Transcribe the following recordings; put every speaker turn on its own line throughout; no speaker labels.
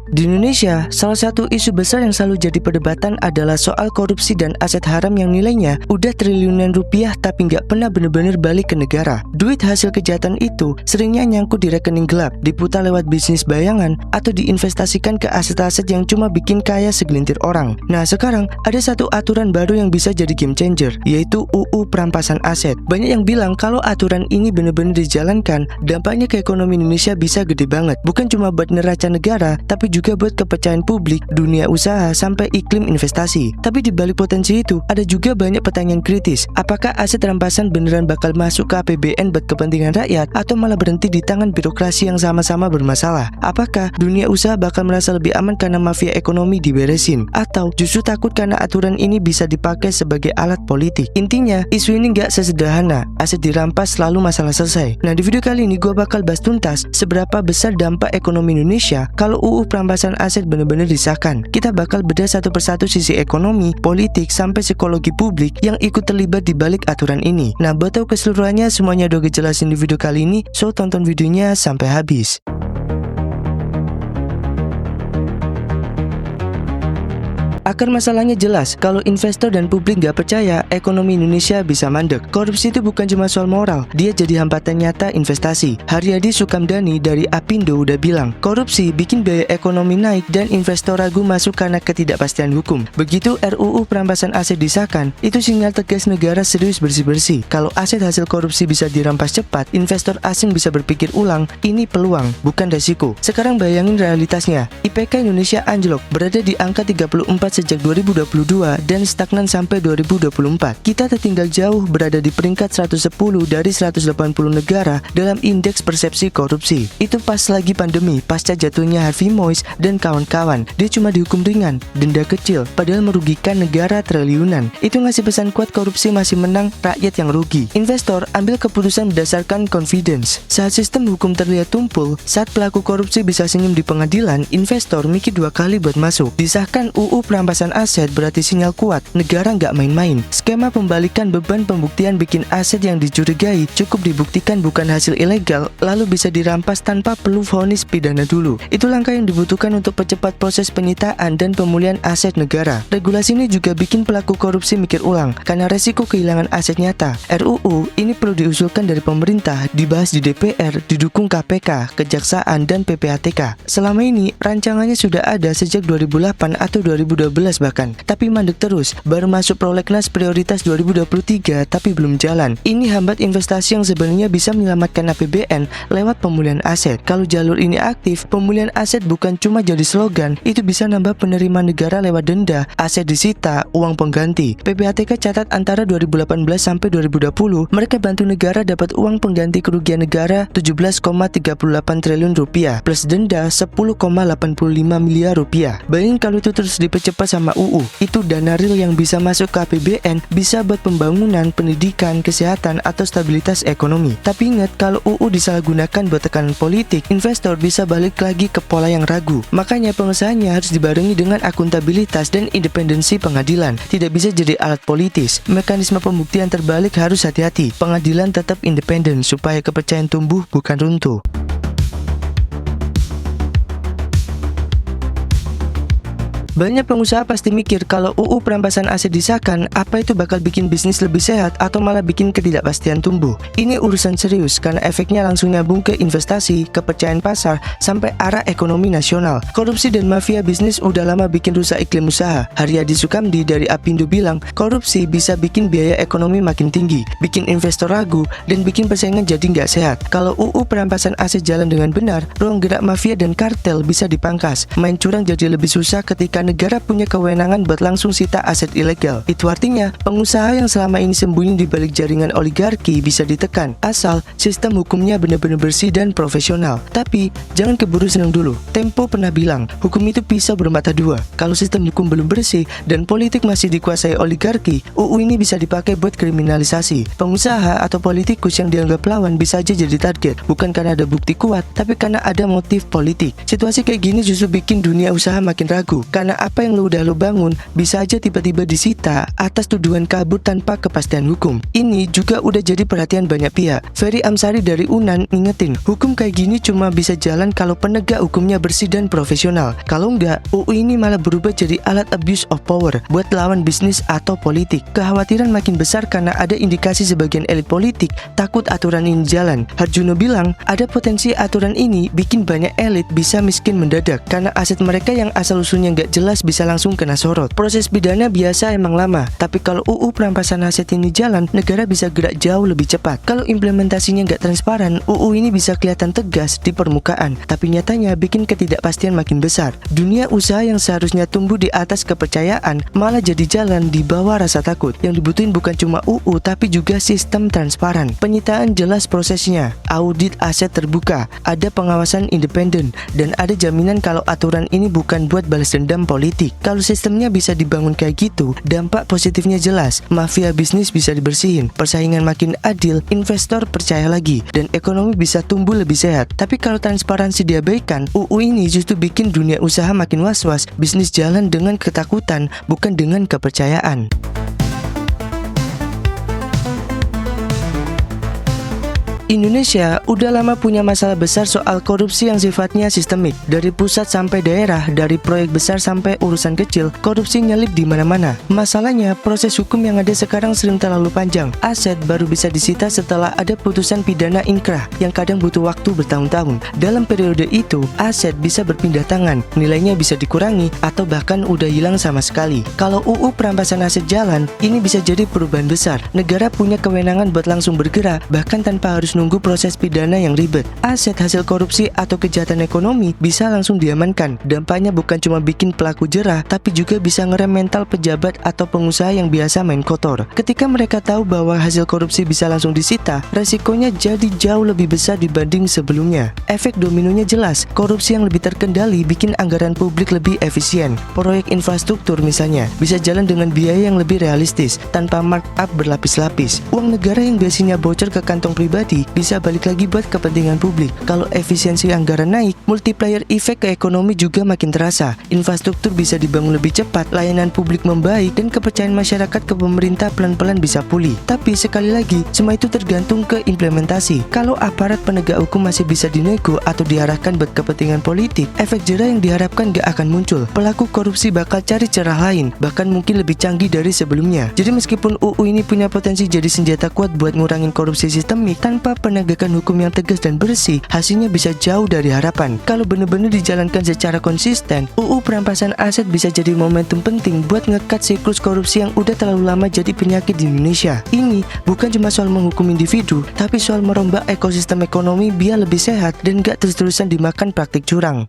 Di Indonesia, salah satu isu besar yang selalu jadi perdebatan adalah soal korupsi dan aset haram yang nilainya udah triliunan rupiah tapi nggak pernah bener-bener balik ke negara. Duit hasil kejahatan itu seringnya nyangkut di rekening gelap, diputar lewat bisnis bayangan, atau diinvestasikan ke aset-aset yang cuma bikin kaya segelintir orang. Nah sekarang ada satu aturan baru yang bisa jadi game changer, yaitu UU Perampasan Aset. Banyak yang bilang kalau aturan ini bener-bener dijalankan, dampaknya ke ekonomi Indonesia bisa gede banget. Bukan cuma buat neraca negara, tapi juga buat kepercayaan publik, dunia usaha, sampai iklim investasi. Tapi di balik potensi itu, ada juga banyak pertanyaan kritis. Apakah aset rampasan beneran bakal masuk ke APBN buat kepentingan rakyat, atau malah berhenti di tangan birokrasi yang sama-sama bermasalah? Apakah dunia usaha bakal merasa lebih aman karena mafia ekonomi diberesin, atau justru takut karena aturan ini bisa dipakai sebagai alat politik? Intinya, isu ini nggak sesederhana aset dirampas lalu masalah selesai. Nah, di video kali ini gue bakal bahas tuntas seberapa besar dampak ekonomi Indonesia kalau UU Perampasan Aset benar-benar disahkan. Kita bakal bedah satu persatu sisi ekonomi, politik, sampai psikologi publik yang ikut terlibat di balik aturan ini. Nah, buat tahu keseluruhannya semuanya udah gue jelasin di video kali ini, so tonton videonya sampai habis. Akar masalahnya jelas, kalau investor dan publik nggak percaya, ekonomi Indonesia bisa mandek. Korupsi itu bukan cuma soal moral, dia jadi hambatan nyata investasi. Haryadi Sukamdhani dari Apindo udah bilang, korupsi bikin biaya ekonomi naik dan investor ragu masuk karena ketidakpastian hukum. Begitu RUU Perampasan Aset disahkan, itu sinyal tegas negara serius bersih-bersih. Kalau aset hasil korupsi bisa dirampas cepat, investor asing bisa berpikir ulang, ini peluang, bukan resiko. Sekarang bayangin realitasnya, IPK Indonesia anjlok, berada di angka 34 sejak 2022 dan stagnan sampai 2024. Kita tertinggal jauh, berada di peringkat 110 dari 180 negara dalam indeks persepsi korupsi. Itu pas lagi pandemi, pasca jatuhnya Harvey Moise dan kawan-kawan. Dia cuma dihukum ringan, denda kecil, padahal merugikan negara triliunan. Itu ngasih pesan kuat, korupsi masih menang, rakyat yang rugi. Investor ambil keputusan berdasarkan confidence. Saat sistem hukum terlihat tumpul, saat pelaku korupsi bisa senyum di pengadilan, investor mikir dua kali buat masuk. Disahkan UU Perampasan Aset berarti sinyal kuat, negara nggak main-main. Skema pembalikan beban pembuktian bikin aset yang dicurigai cukup dibuktikan bukan hasil ilegal, lalu bisa dirampas tanpa perlu vonis pidana dulu. Itu langkah yang dibutuhkan untuk percepat proses penyitaan dan pemulihan aset negara. Regulasi ini juga bikin pelaku korupsi mikir ulang, karena resiko kehilangan aset nyata. RUU ini perlu diusulkan dari pemerintah, dibahas di DPR, didukung KPK, Kejaksaan, dan PPATK. Selama ini, rancangannya sudah ada sejak 2008 atau 2012 bahkan, tapi mandek terus. Baru masuk prolegnas prioritas 2023 tapi belum jalan. Ini hambat investasi yang sebenarnya bisa menyelamatkan APBN lewat pemulihan aset. Kalau jalur ini aktif, pemulihan aset bukan cuma jadi slogan, itu bisa nambah penerimaan negara lewat denda, aset disita, uang pengganti. PPATK catat antara 2018 sampai 2020, mereka bantu negara dapat uang pengganti kerugian negara 17,38 triliun rupiah plus denda 10,85 miliar rupiah. Bayangin kalau itu terus dipercepat sama UU, itu dana real yang bisa masuk ke APBN, bisa buat pembangunan, pendidikan, kesehatan, atau stabilitas ekonomi. Tapi ingat, kalau UU disalahgunakan buat tekanan politik, investor bisa balik lagi ke pola yang ragu. Makanya pengesahnya harus dibarengi dengan akuntabilitas dan independensi pengadilan. Tidak bisa jadi alat politis. Mekanisme pembuktian terbalik harus hati-hati. Pengadilan tetap independen supaya kepercayaan tumbuh bukan runtuh. Banyak pengusaha pasti mikir kalau UU Perampasan Aset disahkan, apa itu bakal bikin bisnis lebih sehat atau malah bikin ketidakpastian tumbuh. Ini urusan serius karena efeknya langsung nyambung ke investasi, kepercayaan pasar, sampai arah ekonomi nasional. Korupsi dan mafia bisnis udah lama bikin rusak iklim usaha. Haryadi Sukamdhani dari Apindo bilang, korupsi bisa bikin biaya ekonomi makin tinggi, bikin investor ragu, dan bikin persaingan jadi nggak sehat. Kalau UU Perampasan Aset jalan dengan benar, ruang gerak mafia dan kartel bisa dipangkas. Main curang jadi lebih susah ketika negara punya kewenangan buat langsung sita aset ilegal. Itu artinya, pengusaha yang selama ini sembunyi di balik jaringan oligarki bisa ditekan, asal sistem hukumnya benar-benar bersih dan profesional. Tapi, jangan keburu senang dulu. Tempo pernah bilang, hukum itu pisau bermata dua. Kalau sistem hukum belum bersih dan politik masih dikuasai oligarki, UU ini bisa dipakai buat kriminalisasi. Pengusaha atau politikus yang dianggap lawan bisa aja jadi target, bukan karena ada bukti kuat, tapi karena ada motif politik. Situasi kayak gini justru bikin dunia usaha makin ragu, karena karena apa yang udah lo bangun bisa aja tiba-tiba disita atas tuduhan kabur tanpa kepastian hukum. Ini juga udah jadi perhatian banyak pihak. Ferry Amsari dari UNAN ngingetin, hukum kayak gini cuma bisa jalan kalau penegak hukumnya bersih dan profesional. Kalau enggak, UU ini malah berubah jadi alat abuse of power buat lawan bisnis atau politik. Kekhawatiran makin besar karena ada indikasi sebagian elit politik takut aturan ini jalan. Harjuno bilang, ada potensi aturan ini bikin banyak elit bisa miskin mendadak karena aset mereka yang asal-usulnya nggak jelas bisa langsung kena sorot. Proses pidana biasa emang lama, tapi kalau UU perampasan aset ini jalan, negara bisa gerak jauh lebih cepat. Kalau implementasinya nggak transparan, UU ini bisa kelihatan tegas di permukaan, tapi nyatanya bikin ketidakpastian makin besar. Dunia usaha yang seharusnya tumbuh di atas kepercayaan malah jadi jalan di bawah rasa takut. Yang dibutuhin bukan cuma UU tapi juga sistem transparan. Penyitaan jelas prosesnya, audit aset terbuka, ada pengawasan independen, dan ada jaminan kalau aturan ini bukan buat balas dendam politik. Kalau sistemnya bisa dibangun kayak gitu, dampak positifnya jelas. Mafia bisnis bisa dibersihin, persaingan makin adil, investor percaya lagi, dan ekonomi bisa tumbuh lebih sehat. Tapi kalau transparansi diabaikan, UU ini justru bikin dunia usaha makin was-was, bisnis jalan dengan ketakutan, bukan dengan kepercayaan. Indonesia udah lama punya masalah besar soal korupsi yang sifatnya sistemik. Dari pusat sampai daerah, dari proyek besar sampai urusan kecil, korupsi nyelip di mana-mana. Masalahnya, proses hukum yang ada sekarang sering terlalu panjang. Aset baru bisa disita setelah ada putusan pidana inkrah yang kadang butuh waktu bertahun-tahun. Dalam periode itu, aset bisa berpindah tangan, nilainya bisa dikurangi atau bahkan udah hilang sama sekali. Kalau UU perampasan aset jalan, ini bisa jadi perubahan besar. Negara punya kewenangan buat langsung bergerak, bahkan tanpa harus nunggu proses pidana yang ribet. Aset hasil korupsi atau kejahatan ekonomi bisa langsung diamankan. Dampaknya bukan cuma bikin pelaku jerah, tapi juga bisa ngerem mental pejabat atau pengusaha yang biasa main kotor. Ketika mereka tahu bahwa hasil korupsi bisa langsung disita, resikonya jadi jauh lebih besar dibanding sebelumnya. Efek dominonya jelas, korupsi yang lebih terkendali bikin anggaran publik lebih efisien. Proyek infrastruktur misalnya, bisa jalan dengan biaya yang lebih realistis, tanpa markup berlapis-lapis. Uang negara yang biasanya bocor ke kantong pribadi bisa balik lagi buat kepentingan publik. Kalau efisiensi anggaran naik, multiplier effect ke ekonomi juga makin terasa. Infrastruktur bisa dibangun lebih cepat, layanan publik membaik, dan kepercayaan masyarakat ke pemerintah pelan-pelan bisa pulih. Tapi sekali lagi, semua itu tergantung ke implementasi. Kalau aparat penegak hukum masih bisa dinego atau diarahkan buat kepentingan politik, efek jerah yang diharapkan gak akan muncul. Pelaku korupsi bakal cari cara lain, bahkan mungkin lebih canggih dari sebelumnya. Jadi meskipun UU ini punya potensi jadi senjata kuat buat ngurangin korupsi sistemik, tanpa penegakan hukum yang tegas dan bersih, hasilnya bisa jauh dari harapan. Kalau benar-benar dijalankan secara konsisten, UU perampasan aset bisa jadi momentum penting buat ngekat siklus korupsi yang udah terlalu lama jadi penyakit di Indonesia. Ini bukan cuma soal menghukum individu, tapi soal merombak ekosistem ekonomi biar lebih sehat dan gak terus-terusan dimakan praktik curang.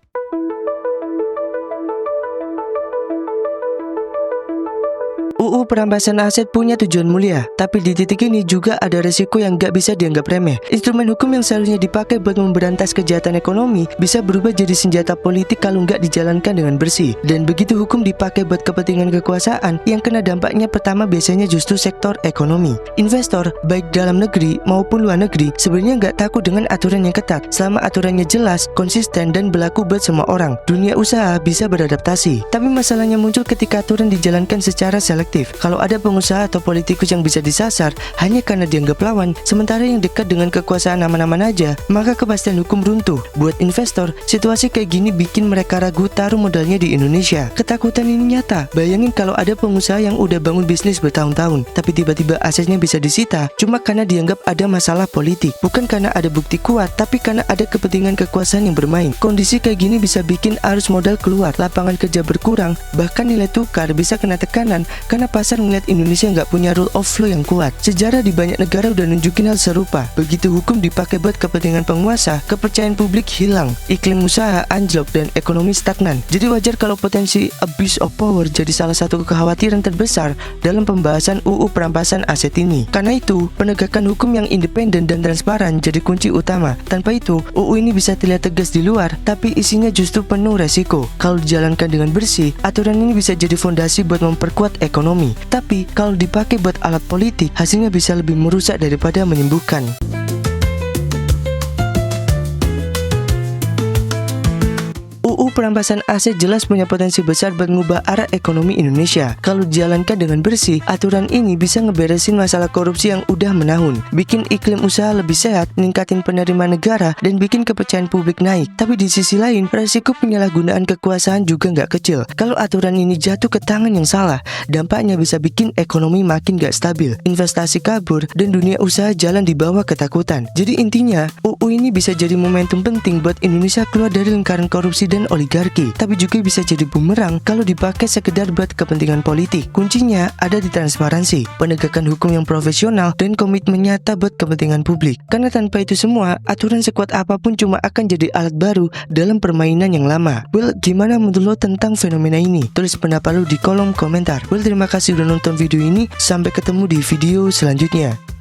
UU perampasan aset punya tujuan mulia, tapi di titik ini juga ada resiko yang gak bisa dianggap remeh. Instrumen hukum yang seharusnya dipakai buat memberantas kejahatan ekonomi bisa berubah jadi senjata politik kalau gak dijalankan dengan bersih. Dan begitu hukum dipakai buat kepentingan kekuasaan, yang kena dampaknya pertama biasanya justru sektor ekonomi. Investor, baik dalam negeri maupun luar negeri, sebenarnya gak takut dengan aturan yang ketat, selama aturannya jelas, konsisten, dan berlaku buat semua orang. Dunia usaha bisa beradaptasi, tapi masalahnya muncul ketika aturan dijalankan secara selektif. Kalau ada pengusaha atau politikus yang bisa disasar hanya karena dianggap lawan, sementara yang dekat dengan kekuasaan aman-aman aja, maka kepastian hukum runtuh. Buat investor, situasi kayak gini bikin mereka ragu taruh modalnya di Indonesia. Ketakutan ini nyata. Bayangin kalau ada pengusaha yang udah bangun bisnis bertahun-tahun, tapi tiba-tiba asetnya bisa disita cuma karena dianggap ada masalah politik. Bukan karena ada bukti kuat, tapi karena ada kepentingan kekuasaan yang bermain. Kondisi kayak gini bisa bikin arus modal keluar, lapangan kerja berkurang, bahkan nilai tukar bisa kena tekanan karena pasar ngeliat Indonesia nggak punya rule of law yang kuat. Sejarah di banyak negara udah nunjukin hal serupa. Begitu hukum dipakai buat kepentingan penguasa, kepercayaan publik hilang, iklim usaha anjlok, dan ekonomi stagnan. Jadi wajar kalau potensi abuse of power jadi salah satu kekhawatiran terbesar dalam pembahasan UU perampasan aset ini. Karena itu, penegakan hukum yang independen dan transparan jadi kunci utama. Tanpa itu, UU ini bisa terlihat tegas di luar, tapi isinya justru penuh resiko. Kalau dijalankan dengan bersih, aturan ini bisa jadi fondasi buat memperkuat ekonomi. Tapi kalau dipakai buat alat politik, hasilnya bisa lebih merusak daripada menyembuhkan. UU perampasan aset jelas punya potensi besar buat ngubah arah ekonomi Indonesia. Kalau dijalankan dengan bersih, aturan ini bisa ngeberesin masalah korupsi yang udah menahun, bikin iklim usaha lebih sehat, ningkatin penerimaan negara, dan bikin kepercayaan publik naik. Tapi di sisi lain, resiko penyalahgunaan kekuasaan juga nggak kecil. Kalau aturan ini jatuh ke tangan yang salah, dampaknya bisa bikin ekonomi makin gak stabil, investasi kabur, dan dunia usaha jalan di bawah ketakutan. Jadi intinya, UU ini bisa jadi momentum penting buat Indonesia keluar dari lingkaran korupsi dan oligarki, tapi juga bisa jadi bumerang kalau dipakai sekedar buat kepentingan politik. Kuncinya ada di transparansi, penegakan hukum yang profesional, dan komitmen nyata buat kepentingan publik. Karena tanpa itu semua, aturan sekuat apapun cuma akan jadi alat baru dalam permainan yang lama. Well, gimana menurut lo tentang fenomena ini? Tulis pendapat lo di kolom komentar. Well, terima kasih udah nonton video ini. Sampai ketemu di video selanjutnya.